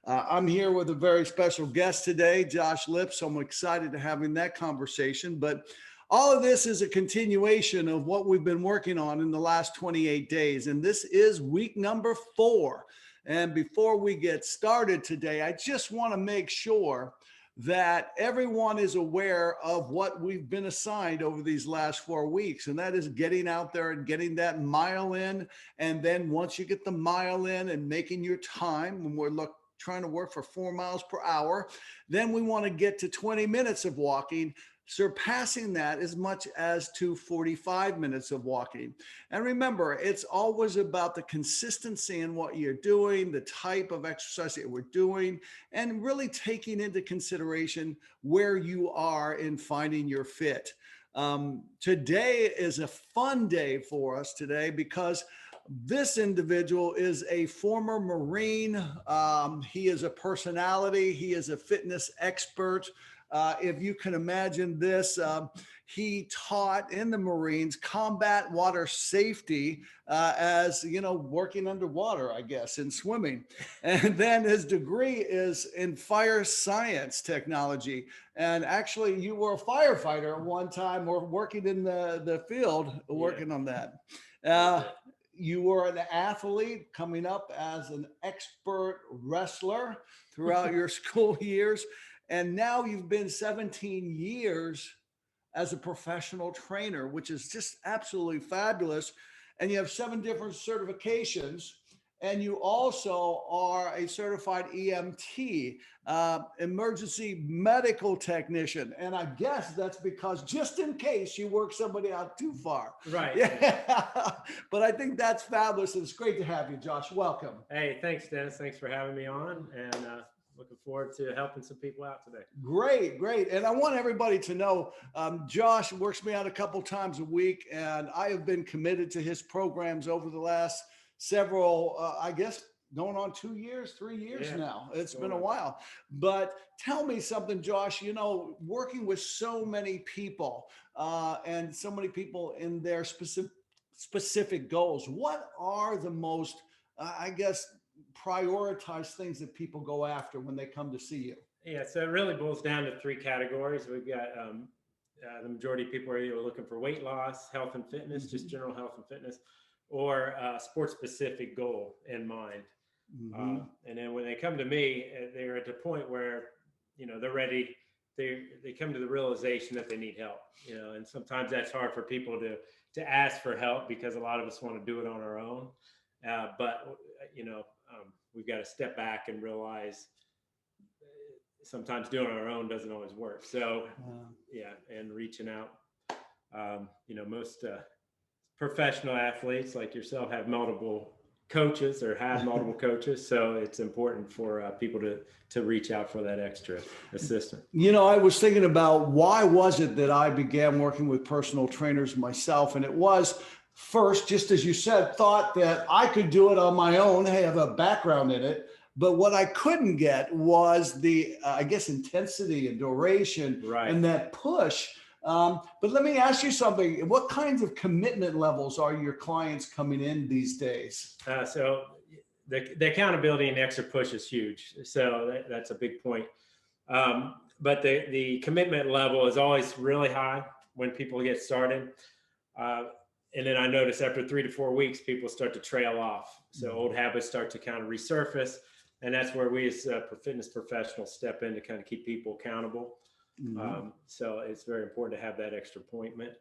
I'm here with a very special guest today, Josh Lips. So I'm excited to having that conversation. But all of this is a continuation of what we've been working on in the last 28 days. And this is week number 4. And before we get started today, I just want to make sure that everyone is aware of what we've been assigned over these last 4 weeks. And that is getting out there and getting that mile in. And then once you get the mile in and making your time, when we're trying to work for 4 miles per hour, then we want to get to 20 minutes of walking, surpassing that as much as to 45 minutes of walking. And remember, it's always about the consistency in what you're doing, the type of exercise that we're doing, and really taking into consideration where you are in finding your fit. Today is a fun day for us today because this individual is a former Marine. He is a personality. He is a fitness expert. If you can imagine this, he taught in the Marines combat water safety as, working underwater, I guess, in swimming. And then his degree is in fire science technology. And actually, you were a firefighter at one time or working in the field, working on that. You were an athlete coming up as an expert wrestler throughout your school years. And now you've been 17 years as a professional trainer, which is just absolutely fabulous. And you have 7 different certifications. And you also are a certified EMT, emergency medical technician. And I guess that's because just in case you work somebody out too far. Right. Yeah. But I think that's fabulous. And it's great to have you, Josh. Welcome. Hey, thanks, Dennis. Thanks for having me on. And looking forward to helping some people out today. Great, great. And I want everybody to know, Josh works me out a couple times a week, and I have been committed to his programs over the last several, I guess, going on 2 years, 3 years now. It's been a while. But tell me something, Josh, working with so many people and so many people in their specific goals, what are the most, prioritize things that people go after when they come to see you? Yeah, so it really boils down to 3 categories. We've got the majority of people are either looking for weight loss, health and fitness, just general health and fitness, or a sports specific goal in mind. And then when they come to me, they're at the point where, they're ready. They come to the realization that they need help, and sometimes that's hard for people to ask for help because a lot of us want to do it on our own. But we've got to step back and realize sometimes doing it on our own doesn't always work. So, and reaching out, most professional athletes like yourself have multiple coaches or have multiple coaches. So it's important for people to reach out for that extra assistance. I was thinking about why was it that I began working with personal trainers myself? And it was first, just as you said, thought that I could do it on my own. I have a background in it. But what I couldn't get was the, intensity and duration and that push. But let me ask you something. What kinds of commitment levels are your clients coming in these days? So the accountability and the extra push is huge. So that's a big point. But the commitment level is always really high when people get started. And then I notice after 3 to 4 weeks, people start to trail off. So old habits start to kind of resurface. And that's where we as fitness professionals step in to kind of keep people accountable. So it's very important to have that extra appointment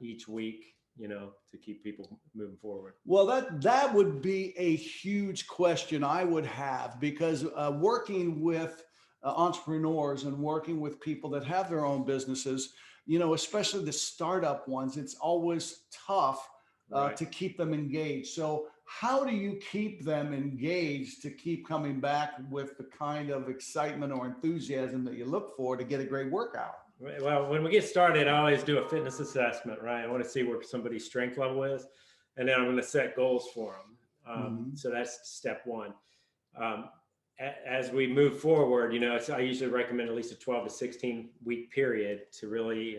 each week, to keep people moving forward. Well, that would be a huge question I would have, because working with entrepreneurs and working with people that have their own businesses, especially the startup ones, it's always tough to keep them engaged. So how do you keep them engaged to keep coming back with the kind of excitement or enthusiasm that you look for to get a great workout? Well, when we get started, I always do a fitness assessment, right? I want to see where somebody's strength level is, and then I'm going to set goals for them. So that's step 1. As we move forward, I usually recommend at least a 12 to 16 week period to really,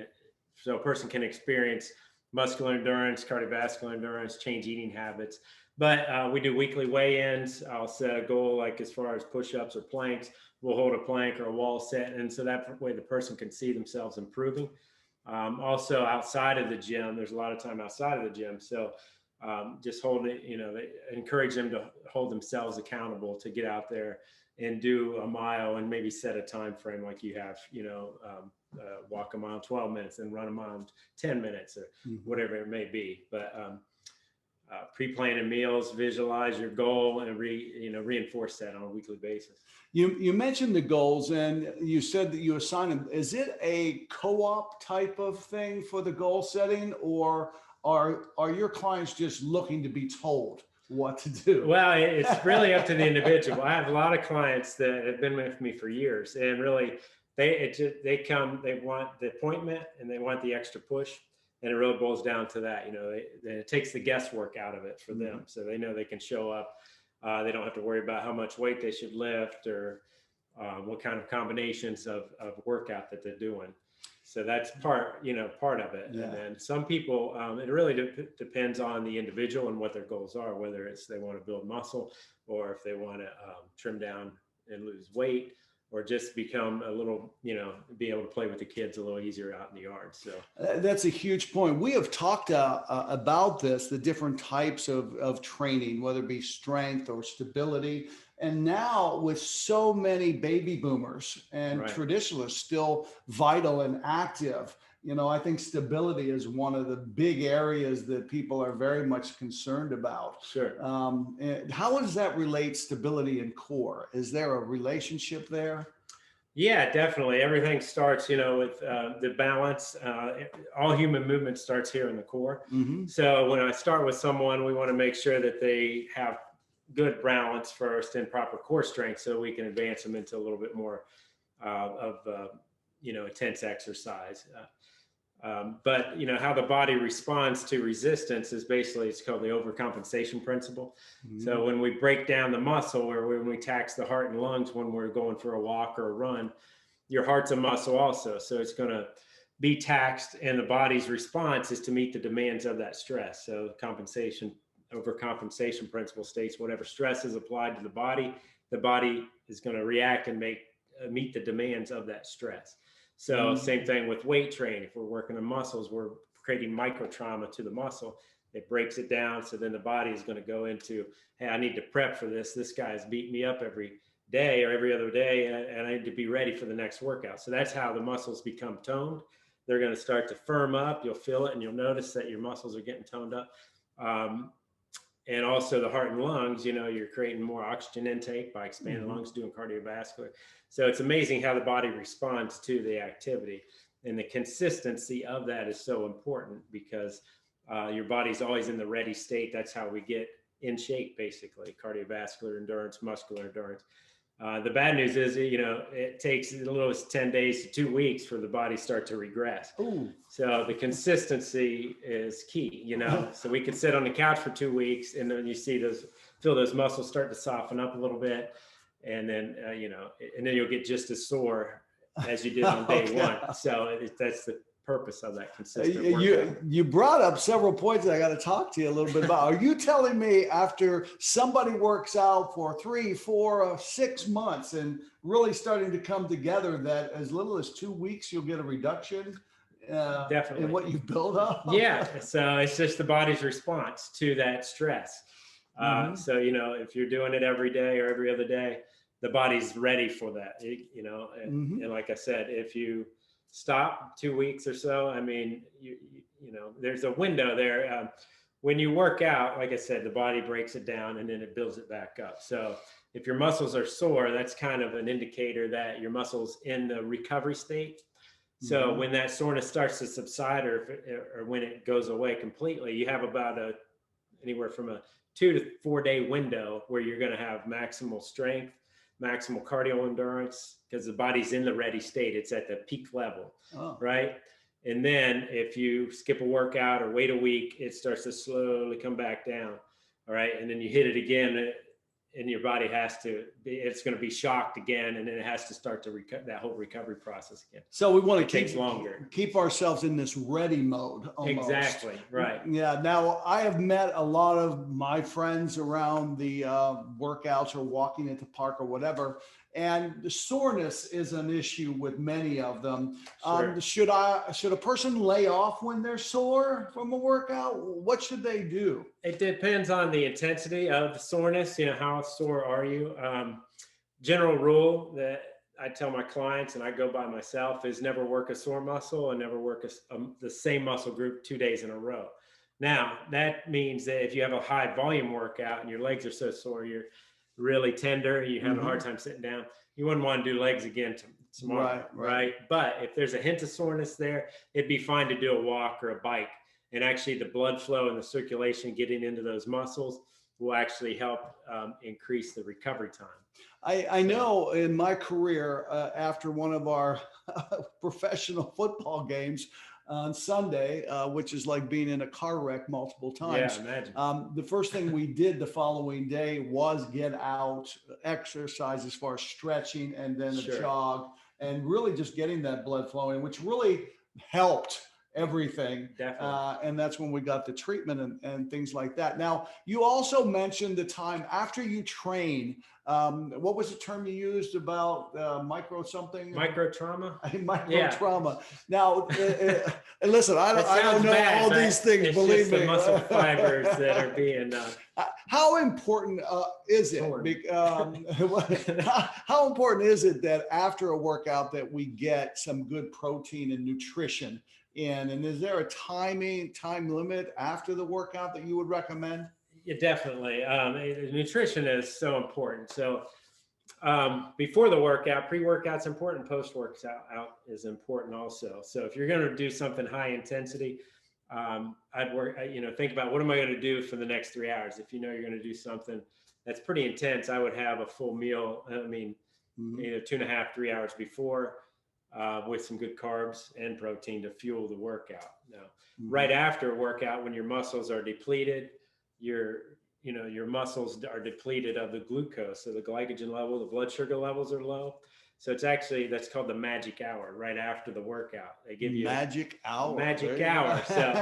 so a person can experience muscular endurance, cardiovascular endurance, change eating habits. But we do weekly weigh-ins. I'll set a goal, like as far as push-ups or planks. We'll hold a plank or a wall set, and so that way the person can see themselves improving. Also outside of the gym, there's a lot of time outside of the gym. So just hold it, they encourage them to hold themselves accountable to get out there and do a mile and maybe set a time frame like you have, walk a mile 12 minutes and run a mile 10 minutes or whatever it may be. But pre-planning meals, visualize your goal, and reinforce that on a weekly basis. You mentioned the goals, and you said that you assign them. Is it a co-op type of thing for the goal setting, or are your clients just looking to be told what to do? Well, it's really up to the individual. I have a lot of clients that have been with me for years, and really they come, they want the appointment and they want the extra push. And it really boils down to that, it takes the guesswork out of it for them. So they know they can show up. They don't have to worry about how much weight they should lift or what kind of combinations of workout that they're doing. So that's part of it. Yeah. And then some people, it really depends on the individual and what their goals are, whether it's they want to build muscle or if they want to trim down and lose weight, or just become a little, be able to play with the kids a little easier out in the yard. So that's a huge point. We have talked about this, the different types of training, whether it be strength or stability. And now with so many baby boomers and traditionalists still vital and active, I think stability is one of the big areas that people are very much concerned about. Sure. How does that relate, stability and core? Is there a relationship there? Yeah, definitely. Everything starts, with the balance. All human movement starts here in the core. Mm-hmm. So when I start with someone, we want to make sure that they have good balance first and proper core strength, so we can advance them into a little bit more intense exercise. But how the body responds to resistance is basically, it's called the overcompensation principle. Mm-hmm. So when we break down the muscle, or when we tax the heart and lungs when we're going for a walk or a run, your heart's a muscle also. So it's going to be taxed, and the body's response is to meet the demands of that stress. So overcompensation principle states whatever stress is applied to the body is going to react and meet the demands of that stress. So same thing with weight training. If we're working on muscles, we're creating micro trauma to the muscle. It breaks it down. So then the body is going to go into, hey, I need to prep for this. This guy's beating me up every day or every other day, and I need to be ready for the next workout. So that's how the muscles become toned. They're going to start to firm up. You'll feel it, and you'll notice that your muscles are getting toned up. And also the heart and lungs, you're creating more oxygen intake by expanding lungs, doing cardiovascular. So it's amazing how the body responds to the activity, and the consistency of that is so important, because your body's always in the ready state. That's how we get in shape, basically: cardiovascular endurance, muscular endurance. The bad news is, it takes as little as 10 days to 2 weeks for the body to start to regress. Ooh. So the consistency is key, So we could sit on the couch for 2 weeks, and then you feel those muscles start to soften up a little bit. And then, and then you'll get just as sore as you did on day one. So that's the purpose of that consistent workout. You brought up several points that I got to talk to you a little bit about. Are you telling me after somebody works out for 3, 4, 6 months and really starting to come together, that as little as 2 weeks, you'll get a reduction in what you build up? Yeah. So it's just the body's response to that stress. So, if you're doing it every day or every other day, the body's ready for that, and like I said, if you stop 2 weeks or so, there's a window there. When you work out, like I said, the body breaks it down and then it builds it back up. So if your muscles are sore, that's kind of an indicator that your muscle's in the recovery state. So when that soreness starts to subside, or when it goes away completely, you have about anywhere from a 2 to 4 day window where you're going to have maximal strength, maximal cardio endurance, because the body's in the ready state. It's at the peak level, right? And then if you skip a workout or wait a week, it starts to slowly come back down. All right. And then you hit it again and your body has to be, it's going to be shocked again, and then it has to start to that whole recovery process again. So we want to takes longer. Keep ourselves in this ready mode almost. Exactly, right. Yeah. Now, I have met a lot of my friends around the workouts or walking at the park or whatever, and the soreness is an issue with many of them. Sure. Should a person lay off when they're sore from a workout? What should they do? It depends on the intensity of the soreness. You know, how sore are you? General rule that I tell my clients, and I go by myself, is never work a sore muscle and never work the same muscle group 2 days in a row. Now, that means that if you have a high volume workout and your legs are so sore, you're really tender, you have a hard time sitting down, you wouldn't want to do legs again tomorrow, right? But if there's a hint of soreness there, it'd be fine to do a walk or a bike. And actually the blood flow and the circulation getting into those muscles will actually help increase the recovery time. I know in my career, after one of our professional football games on Sunday, which is like being in a car wreck multiple times. Yeah, imagine. The first thing we did the following day was get out, exercise as far as stretching, and then a jog, and really just getting that blood flowing, which really helped everything. Definitely. And that's when we got the treatment and things like that. Now, you also mentioned the time after you train. What was the term you used about micro something? Micro trauma. Micro trauma. Now, and listen, I don't know bad, all these things. Believe me, the muscle fibers that are being. How important is it? How important is it that after a workout that we get some good protein and nutrition in? And is there a time limit after the workout that you would recommend? Yeah, definitely. Nutrition is so important. So before the workout, pre-workout's important, post-workout is important also. So if you're going to do something high intensity, think about what am I going to do for the next 3 hours? If you know you're going to do something that's pretty intense, I would have a full meal. 2.5, 3 hours before, with some good carbs and protein to fuel the workout. Now, right after a workout, when your muscles are depleted, your muscles are depleted of the glucose, so the glycogen level, the blood sugar levels are low. So it's actually, that's called the magic hour, right after the workout. They give you magic hour. So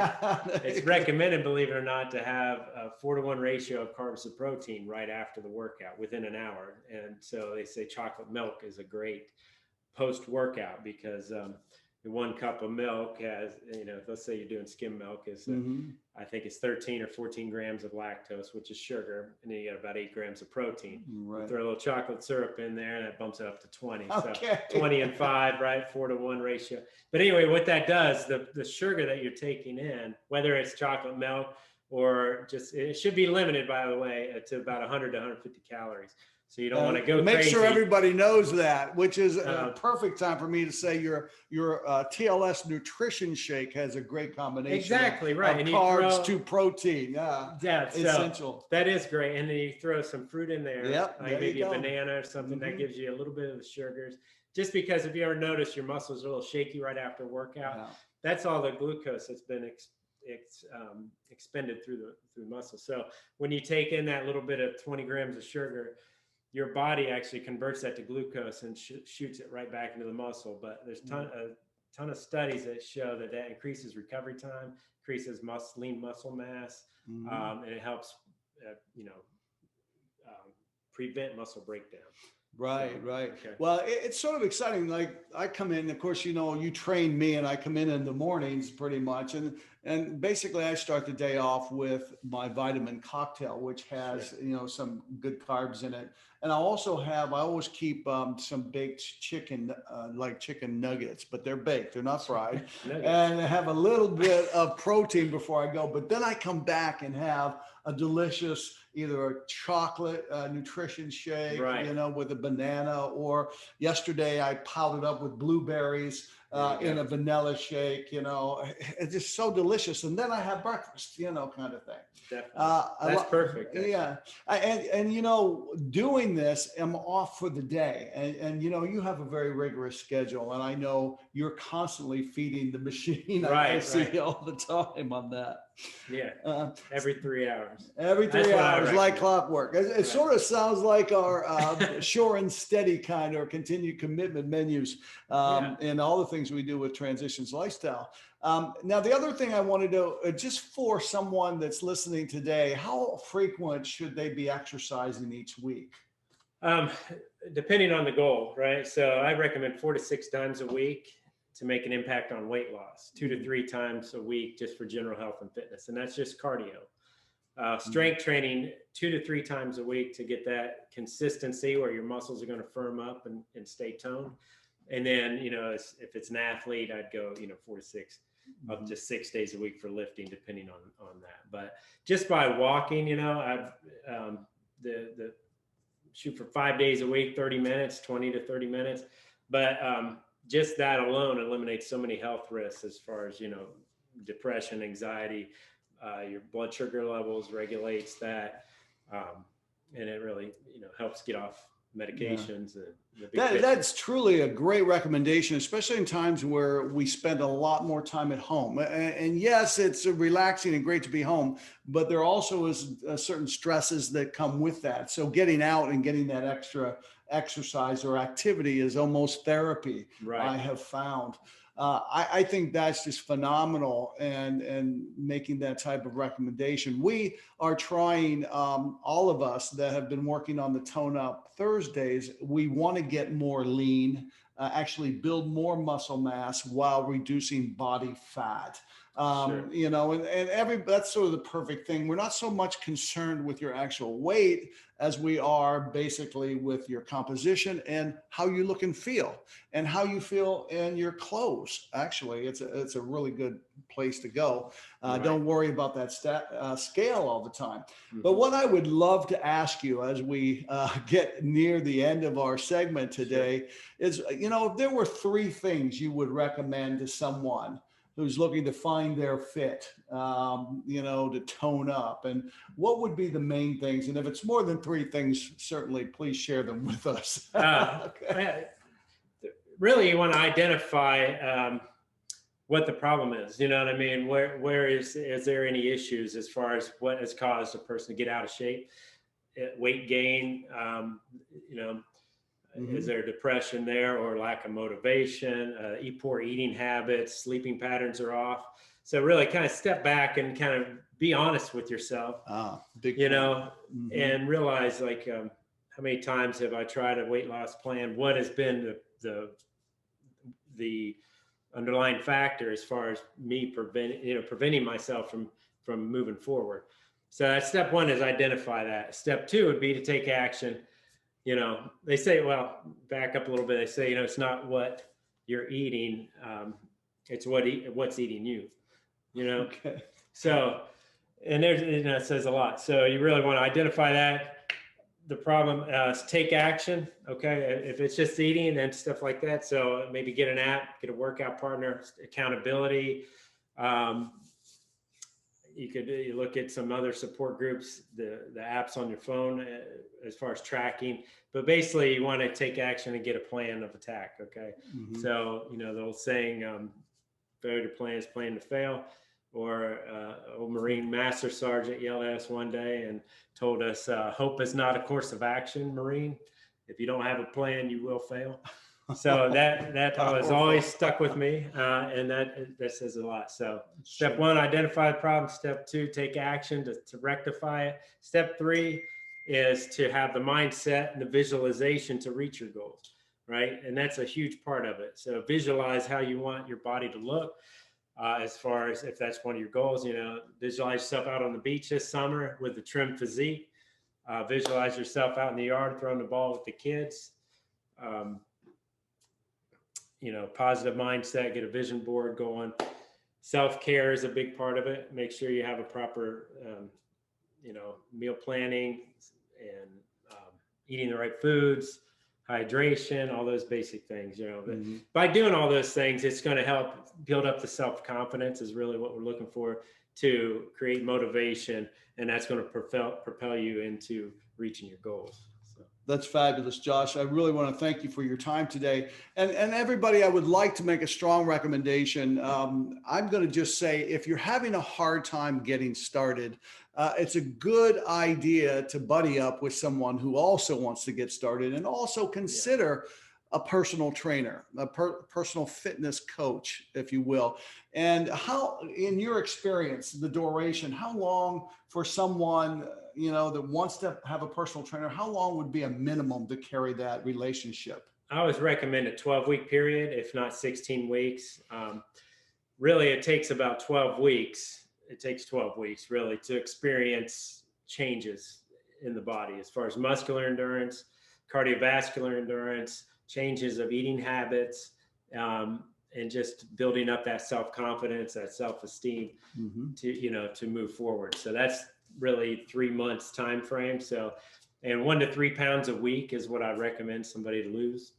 it's recommended, believe it or not, to have a 4-to-1 ratio of carbs to protein right after the workout, within an hour. And so they say chocolate milk is a great post-workout, because 1 cup of milk has, let's say you're doing skim milk, is I think it's 13 or 14 grams of lactose, which is sugar, and then you got about 8 grams of protein. Right. Throw a little chocolate syrup in there, and that bumps it up to 20. Okay. So 20 and 5, right? 4-to-1 ratio. But anyway, what that does, the sugar that you're taking in, whether it's chocolate milk or just, it should be limited, by the way, to about 100 to 150 calories. So you don't want to go make crazy. Sure everybody knows that, which is a perfect time for me to say your TLS nutrition shake has a great combination. Exactly right. Of carbs to protein. Yeah, essential. So that is great. And then you throw some fruit in there. Yep. Like maybe a banana or something that gives you a little bit of the sugars. Just because if you ever notice your muscles are a little shaky right after workout, that's all the glucose that's been expended through muscle. So when you take in that little bit of 20 grams of sugar, your body actually converts that to glucose and shoots it right back into the muscle. But there's a ton of studies that show that increases recovery time, increases lean muscle mass, and it helps, prevent muscle breakdown. Right. Okay. Well, it's sort of exciting. Like I come in, of course, you train me, and I come in the mornings pretty much. And basically I start the day off with my vitamin cocktail, which has, some good carbs in it. And I always keep some baked chicken, like chicken nuggets, but they're baked, they're not fried. And I have a little bit of protein before I go, but then I come back and have a delicious, either a chocolate nutrition shake, with a banana, or yesterday I powdered up with blueberries in a vanilla shake, it's just so delicious. And then I have breakfast, kind of thing. Definitely. That's perfect. Actually. Yeah. And doing this, I'm off for the day. And you have a very rigorous schedule. And I know you're constantly feeding the machine. I see all the time on that. Yeah. Uh, Every 3 hours. every That's 3 what I hours, like recommend. clockwork. It Right. sort of sounds like our sure and steady kind or continued commitment menus, Yeah. and all the things we do with Transitions Lifestyle. Now, the other thing I wanted to, just for someone that's listening today, how frequent should they be exercising each week? Um, Depending on the goal, right? So I recommend 4 to 6 times a week to make an impact on weight loss, 2 to 3 times a week just for general health and fitness. And that's just cardio. Strength training 2 to 3 times a week to get that consistency where your muscles are going to firm up and stay toned. And then, if it's an athlete, I'd go, 4 to 6, up to 6 days a week for lifting, depending on that. But just by walking, I've the shoot for 5 days a week, 30 minutes, 20 to 30 minutes. But just that alone eliminates so many health risks as far as, depression, anxiety, your blood sugar levels regulates that. And it really, helps get off medications. And That's truly a great recommendation, especially in times where we spend a lot more time at home. And yes, it's relaxing and great to be home, but there also is certain stresses that come with that. So getting out and getting that extra exercise or activity is almost therapy, Right. I have found. I think that's just phenomenal, and making that type of recommendation. We are trying, all of us that have been working on the Tone Up Thursdays, we want to get more lean, actually build more muscle mass while reducing body fat. Sure. And that's sort of the perfect thing. We're not so much concerned with your actual weight as we are basically with your composition and how you look and feel, and how you feel in your clothes. Actually, it's a really good place to go. Right. Don't worry about that scale all the time. Mm-hmm. But what I would love to ask you as we get near the end of our segment today is, if there were 3 things you would recommend to someone who's looking to find their fit, to tone up, and what would be the main things? And if it's more than 3 things, certainly please share them with us. Okay. Really, you want to identify what the problem is. You know what I mean? Where is there any issues as far as what has caused a person to get out of shape? Weight gain, is there depression there, or lack of motivation, poor eating habits, sleeping patterns are off? So really kind of step back and kind of be honest with yourself, and realize, like, how many times have I tried a weight loss plan? What has been the underlying factor as far as me preventing myself from moving forward? So that's step 1, is identify that. Step 2 would be to take action. They say, well, back up a little bit. They say, it's not what you're eating, it's what's eating you. Okay. So, and there's, it says a lot. So you really want to identify that. The problem is take action. Okay. If it's just eating and stuff like that. So maybe get an app, get a workout partner, accountability. You look at some other support groups, the apps on your phone, as far as tracking, but basically you want to take action and get a plan of attack. Okay. Mm-hmm. So, the old saying, failure to plan is plan to fail. Or old Marine Master Sergeant yelled at us one day and told us, hope is not a course of action, Marine. If you don't have a plan, you will fail. So that was always stuck with me, and that says a lot. So step 1, identify the problem. Step 2, take action to rectify it. Step 3 is to have the mindset and the visualization to reach your goals, right? And that's a huge part of it. So visualize how you want your body to look. As far as if that's one of your goals, visualize yourself out on the beach this summer with a trim physique. Visualize yourself out in the yard throwing the ball with the kids. Positive mindset, get a vision board going. Self-care is a big part of it. Make sure you have a proper, meal planning and eating the right foods, hydration, all those basic things, but by doing all those things, it's going to help build up the self-confidence is really what we're looking for, to create motivation. And that's going to propel you into reaching your goals. So. That's fabulous, Josh. I really want to thank you for your time today. And everybody, I would like to make a strong recommendation. I'm going to just say, if you're having a hard time getting started, it's a good idea to buddy up with someone who also wants to get started, and also consider a personal trainer, a personal fitness coach, if you will. And how, in your experience, the duration, how long for someone, that wants to have a personal trainer, how long would be a minimum to carry that relationship? I always recommend a 12-week period, if not 16 weeks. Really, it takes about 12 weeks. It takes 12 weeks really to experience changes in the body as far as muscular endurance, cardiovascular endurance, changes of eating habits, and just building up that self-confidence, that self-esteem to move forward. So that's really 3 months time frame. So, and 1 to 3 pounds a week is what I recommend somebody to lose,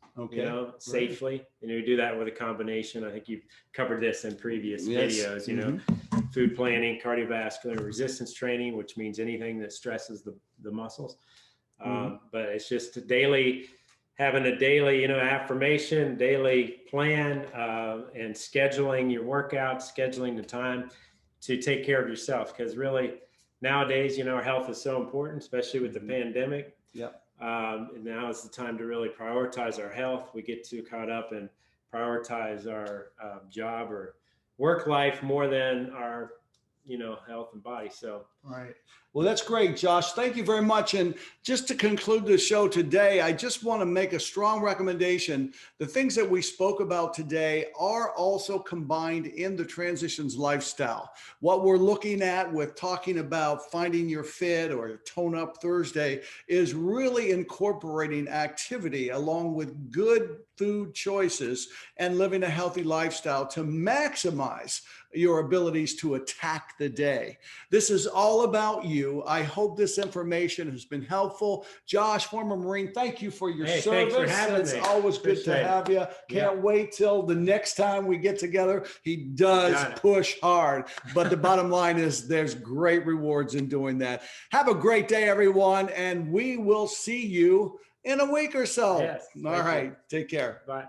safely. And you do that with a combination. I think you've covered this in previous videos, food planning, cardiovascular, resistance training, which means anything that stresses the muscles. But it's just having a daily, affirmation, daily plan, and scheduling your workouts, scheduling the time to take care of yourself. Because really nowadays, our health is so important, especially with the pandemic. And now is the time to really prioritize our health. We get too caught up and prioritize our job or work life more than our health and body. So right. Well, that's great, Josh. Thank you very much. And just to conclude the show today, I just want to make a strong recommendation. The things that we spoke about today are also combined in the Transitions lifestyle. What we're looking at with talking about finding your fit or Tone Up Thursday is really incorporating activity along with good food choices and living a healthy lifestyle to maximize your abilities to attack the day. This is all about you. I hope this information has been helpful. Josh, former Marine, thank you for your service. Thanks for having it's me. always good to have you. Can't wait till the next time we get together. He does push hard, but the bottom line is there's great rewards in doing that. Have a great day, everyone, and we will see you in a week or so. Yes, all right. Take care. Bye.